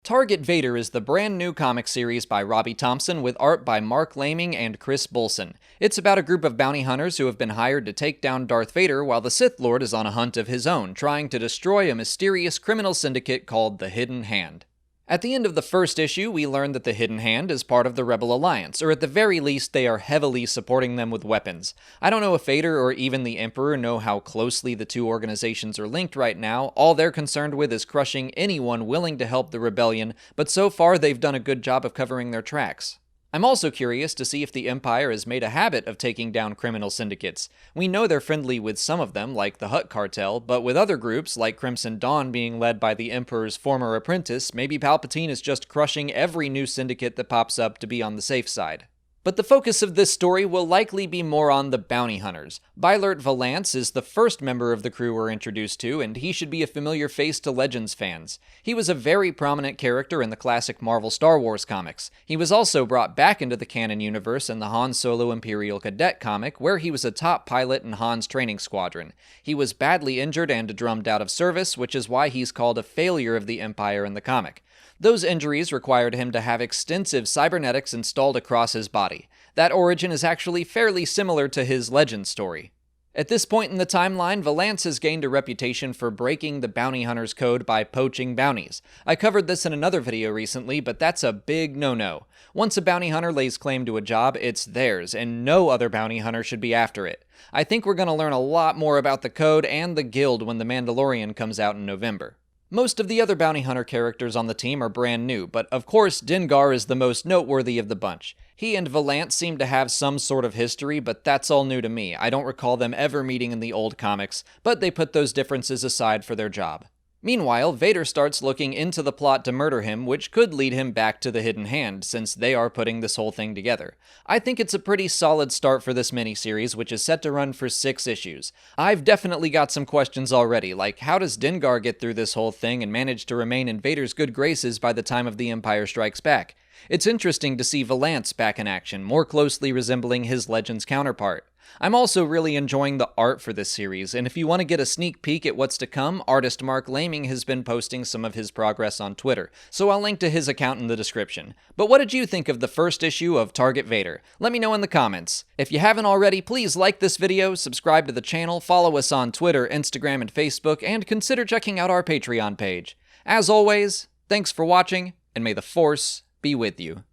Target Vader is the brand new comic series by Robbie Thompson with art by Mark Laming and Chris Bolson. It's about a group of bounty hunters who have been hired to take down Darth Vader while the Sith Lord is on a hunt of his own, trying to destroy a mysterious criminal syndicate called the Hidden Hand. At the end of the first issue, we learn that the Hidden Hand is part of the Rebel Alliance, or at the very least, they are heavily supporting them with weapons. I don't know if Vader or even the Emperor know how closely the two organizations are linked right now. All they're concerned with is crushing anyone willing to help the rebellion, but so far they've done a good job of covering their tracks. I'm also curious to see if the Empire has made a habit of taking down criminal syndicates. We know they're friendly with some of them, like the Hutt Cartel, but with other groups, like Crimson Dawn being led by the Emperor's former apprentice, maybe Palpatine is just crushing every new syndicate that pops up to be on the safe side. But the focus of this story will likely be more on the bounty hunters. Beilert Valance is the first member of the crew we're introduced to, and he should be a familiar face to Legends fans. He was a very prominent character in the classic Marvel Star Wars comics. He was also brought back into the canon universe in the Han Solo Imperial Cadet comic, where he was a top pilot in Han's training squadron. He was badly injured and drummed out of service, which is why he's called a failure of the Empire in the comic. Those injuries required him to have extensive cybernetics installed across his body. That origin is actually fairly similar to his legend story. At this point in the timeline, Valance has gained a reputation for breaking the bounty hunter's code by poaching bounties. I covered this in another video recently, but that's a big no-no. Once a bounty hunter lays claim to a job, it's theirs, and no other bounty hunter should be after it. I think we're going to learn a lot more about the code and the guild when The Mandalorian comes out in November. Most of the other bounty hunter characters on the team are brand new, but of course Dengar is the most noteworthy of the bunch. He and Valance seem to have some sort of history, but that's all new to me. I don't recall them ever meeting in the old comics, but they put those differences aside for their job. Meanwhile, Vader starts looking into the plot to murder him, which could lead him back to the Hidden Hand, since they are putting this whole thing together. I think it's a pretty solid start for this miniseries, which is set to run for 6 issues. I've definitely got some questions already, like how does Dengar get through this whole thing and manage to remain in Vader's good graces by the time of The Empire Strikes Back? It's interesting to see Valance back in action, more closely resembling his Legends counterpart. I'm also really enjoying the art for this series, and if you want to get a sneak peek at what's to come, artist Mark Laming has been posting some of his progress on Twitter, so I'll link to his account in the description. But what did you think of the first issue of Target Vader? Let me know in the comments. If you haven't already, please like this video, subscribe to the channel, follow us on Twitter, Instagram, and Facebook, and consider checking out our Patreon page. As always, thanks for watching, and may the Force be with you.